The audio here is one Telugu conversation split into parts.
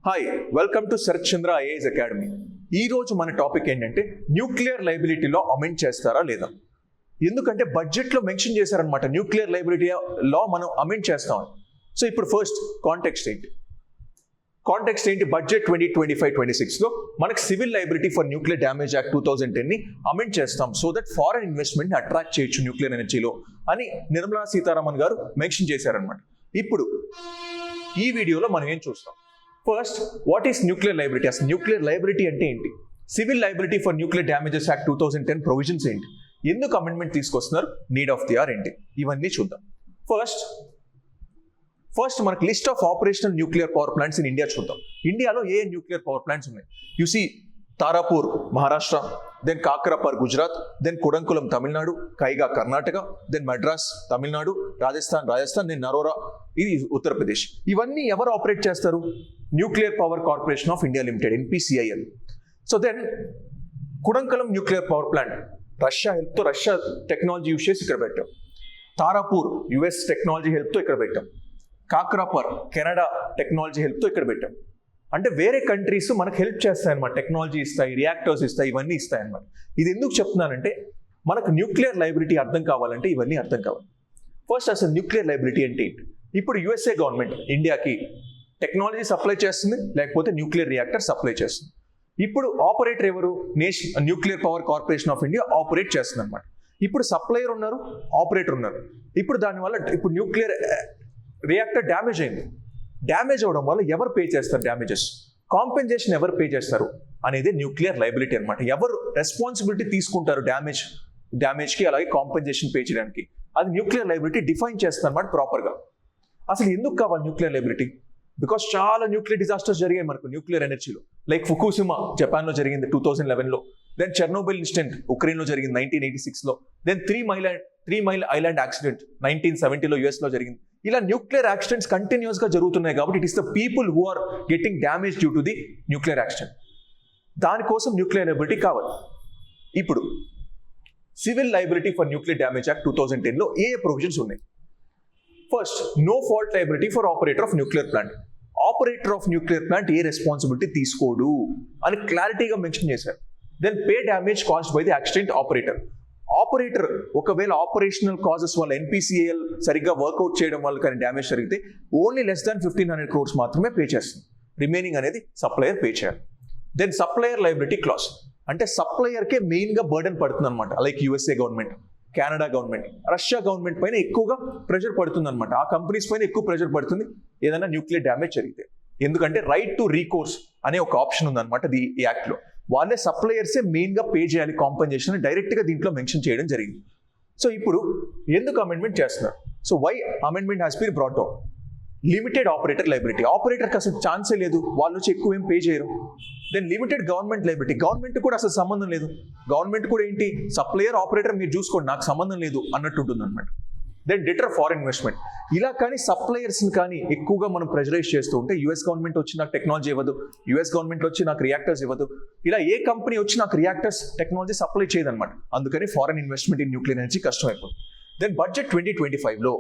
Hi, welcome to Sharath Chandra IAS academy. ఈ రోజు మన టాపిక్ ఏంటంటే న్యూక్లియర్ లయబిలిటీలో అమెండ్ చేస్తారా లేదా. ఎందుకంటే బడ్జెట్లో మెన్షన్ చేశారనమాట న్యూక్లియర్ లయబిలిటీ లా మనం అమెండ్ చేస్తామని. సో ఇప్పుడు ఫస్ట్ కాంటెక్స్ట్ ఏంటి బడ్జెట్ 2025-26లో మనకి civil liability for nuclear damage act 2010ని అమెండ్ చేస్తాం సో దట్ ఫారెన్ ఇన్వెస్ట్మెంట్ని అట్రాక్ట్ చేయొచ్చు న్యూక్లియర్ ఎనర్జీలో అని నిర్మలా సీతారామన్ గారు మెన్షన్ చేశారనమాట. ఇప్పుడు ఈ వీడియోలో మనం ఏం చూస్తాం. First, what is nuclear liability? అసలు న్యూక్లియర్ లయబిలిటీ అంటే ఏంటి? Civil liability for nuclear damages act 2010 provisions ఏంటి? ఎందుకు అమెండ్మెంట్ తీసుకొస్తున్నారు? నీడ్ ఆఫ్ ది ఆర్ ఏంటి? ఇవన్నీ చూద్దాం. ఫస్ట్ మనకి list of operational nuclear power plants in India చూద్దాం. ఇండియాలో ఏ న్యూక్లియర్ పవర్ ప్లాంట్స్ ఉన్నాయి? You see Tarapur Maharashtra, then Kakrapar Gujarat, then Kudankulam Tamil Nadu, Kaiga Karnataka, then Madras Tamil Nadu, Rajasthan, then Narora ఇది ఉత్తరప్రదేశ్. ఇవన్నీ ఎవరు ఆపరేట్ చేస్తారు? Nuclear power corporation of India limited, NPCIL. So then Kudankulam nuclear power plant Russia హెల్ప్తో, రష్యా టెక్నాలజీ యూస్ చేసి ఇక్కడ పెట్టాం. తారాపూర్ US టెక్నాలజీ హెల్ప్తో ఇక్కడ పెట్టాం. కాకరాపర్ కెనడా టెక్నాలజీ హెల్ప్తో ఇక్కడ పెట్టాం. అంటే వేరే కంట్రీస్ మనకు హెల్ప్ చేస్తాయన్నమాట, టెక్నాలజీ ఇస్తాయి, రియాక్టర్స్ ఇస్తాయి, ఇవన్నీ ఇస్తాయన్నమాట. ఇది ఎందుకు చెప్తున్నానంటే మనకు న్యూక్లియర్ లయబిలిటీ అర్థం కావాలంటే ఇవన్నీ అర్థం కావాలి. ఫస్ట్ అసలు న్యూక్లియర్ లయబిలిటీ అంటే ఏంటి? ఇప్పుడు USA గవర్నమెంట్ ఇండియాకి టెక్నాలజీ సప్లై చేస్తుంది, లేకపోతే న్యూక్లియర్ రియాక్టర్ సప్లై చేస్తుంది. ఇప్పుడు ఆపరేటర్ ఎవరు? Nuclear power corporation of India operate చేస్తుంది అనమాట. ఇప్పుడు సప్లయర్ ఉన్నారు, ఆపరేటర్ ఉన్నారు. ఇప్పుడు దానివల్ల ఇప్పుడు న్యూక్లియర్ రియాక్టర్ డ్యామేజ్ అయింది. డ్యామేజ్ అవడం వల్ల ఎవరు పే చేస్తారు డ్యామేజెస్? కాంపెన్సేషన్ ఎవరు పే చేస్తారు అనేది న్యూక్లియర్ లయబిలిటీ అనమాట. ఎవరు రెస్పాన్సిబిలిటీ తీసుకుంటారు డ్యామేజ్కి, అలాగే కాంపెన్సేషన్ పే చేయడానికి? అది న్యూక్లియర్ లయబిలిటీ డిఫైన్ చేస్తుంది అనమాట ప్రాపర్గా. అసలు ఎందుకు కావాలి న్యూక్లియర్ లయబిలిటీ? బికాస్ చాలా న్యూక్లియర్ డిజాస్టర్స్ జరిగాయి మనకు న్యూక్లియర్ ఎనర్జీలో. లైక్ ఫుకుషిమా జపాన్లో జరిగింది 2011లో, దెన్ చెర్నోబిల్ ఇన్సిడెంట్ ఉక్రెయిన్లో జరిగింది 1986లో, then Three Mile Island accident 1970లో US లో జరిగింది. ఇలా న్యూక్లియర్ యాక్సిడెంట్స్ కంటిన్యూస్ గా జరుగుతున్నాయి కాబట్టి it is the people who are getting damage due to the nuclear accident. దానికోసం న్యూక్లియర్ లయబిలిటీ కావాలి. ఇప్పుడు civil liability for nuclear damage act 2010లో ఏ ప్రొవిజన్స్ ఉన్నాయి? First, no fault liability for operator of nuclear plant. Operator of nuclear plant ఏ రెస్పాన్సిబిలిటీ తీసుకోడు అని క్లారిటీగా మెన్షన్ చేశారు. Then pay damage caused by the accident operator. Operator ఒకవేళ ఆపరేషనల్ కాజెస్ వల్ల NPCIL సరిగ్గా వర్కౌట్ చేయడం వల్ల కానీ డ్యామేజ్ జరిగితే ఓన్లీ లెస్ దాన్ 1,500 crores మాత్రమే పే చేస్తుంది. రిమైనింగ్ అనేది సప్లయర్ పే చేయాలి. దెన్ సప్లయర్ లయబిలిటీ క్లాస్ అంటే సప్లయర్కే మెయిన్గా బర్డెన్ పడుతుంది అనమాట. Like USA government, Canada government, Russia government పైన ఎక్కువగా ప్రెషర్ పడుతుంది అనమాట. ఆ కంపెనీస్ పైన ఎక్కువ ప్రెషర్ పడుతుంది ఏదైనా న్యూక్లియర్ డ్యామేజ్ జరిగితే. ఎందుకంటే రైట్ టు రీకోర్స్ అనే ఒక ఆప్షన్ ఉందన్నమాట ఈ యాక్ట్లో. వాళ్ళే సప్లయర్సే మెయిన్గా పే చేయాలి కాంపెన్సేషన్ డైరెక్ట్గా దీంట్లో మెన్షన్ చేయడం జరిగింది. సో ఇప్పుడు ఎందుకు అమెండ్మెంట్ చేస్తున్నారు? So why amendment has been brought down? Limited operator liability. ఆపరేటర్కి అసలు ఛాన్సే లేదు, వాళ్ళు వచ్చి ఎక్కువ ఏం పే చేయరు. Then limited government liability. Government కూడా అసలు సంబంధం లేదు. గవర్నమెంట్ కూడా ఏంటి, సప్లయర్ ఆపరేటర్ మీరు చూసుకోండి, నాకు సంబంధం లేదు అన్నట్టు ఉంటుంది అనమాట. Then deter foreign investment. ఇలా కానీ సప్లయర్స్ని కానీ ఎక్కువగా మనం ప్రెజరైజ్ చేస్తూ ఉంటే US గవర్నమెంట్ వచ్చి నాకు టెక్నాలజీ ఇవ్వదు, US గవర్నమెంట్ వచ్చి నాకు రియాక్టర్స్ ఇవ్వదు, ఇలా ఏ కంపెనీ వచ్చి నాకు రియాక్టర్స్ టెక్నాలజీ సప్లై చేయదన్నమాట. అందుకని foreign investment in nuclear energy కష్టం అయిపోతుంది. దెన్ బడ్జెట్ 2025లో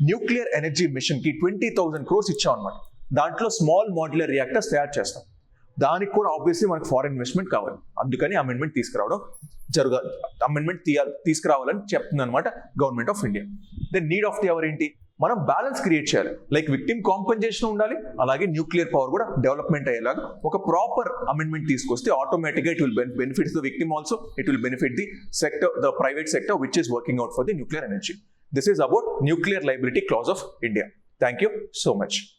న్యూక్లియర్ ఎనర్జీ మిషన్కి 20,000 crores ఇచ్చాం అనమాట. దాంట్లో స్మాల్ మాడ్యులర్ రియాక్టర్స్ తయారు చేస్తాం. దానికి కూడా ఆబ్వియస్లీ మనకు ఫారెన్ ఇన్వెస్ట్మెంట్ కావాలి. అందుకని అమెండ్మెంట్ తీసుకురావాలని చెప్తుంది అనమాట government of India. Then need of the hour ఏంటి? మనం బ్యాలెన్స్ క్రియేట్ చేయాలి. లైక్ విక్టిమ్ కాంపెన్సేషన్ ఉండాలి, అలాగే న్యూక్లియర్ పవర్ కూడా డెవలప్మెంట్ అయ్యేలాగా ఒక ప్రాపర్ అమెండ్మెంట్ తీసుకొస్తే ఆటోమేటిక్గా it will benefits the victim also, it will benefit the sector, the private sector which is working out for the nuclear energy. This is about nuclear liability clause of India. Thank you so much.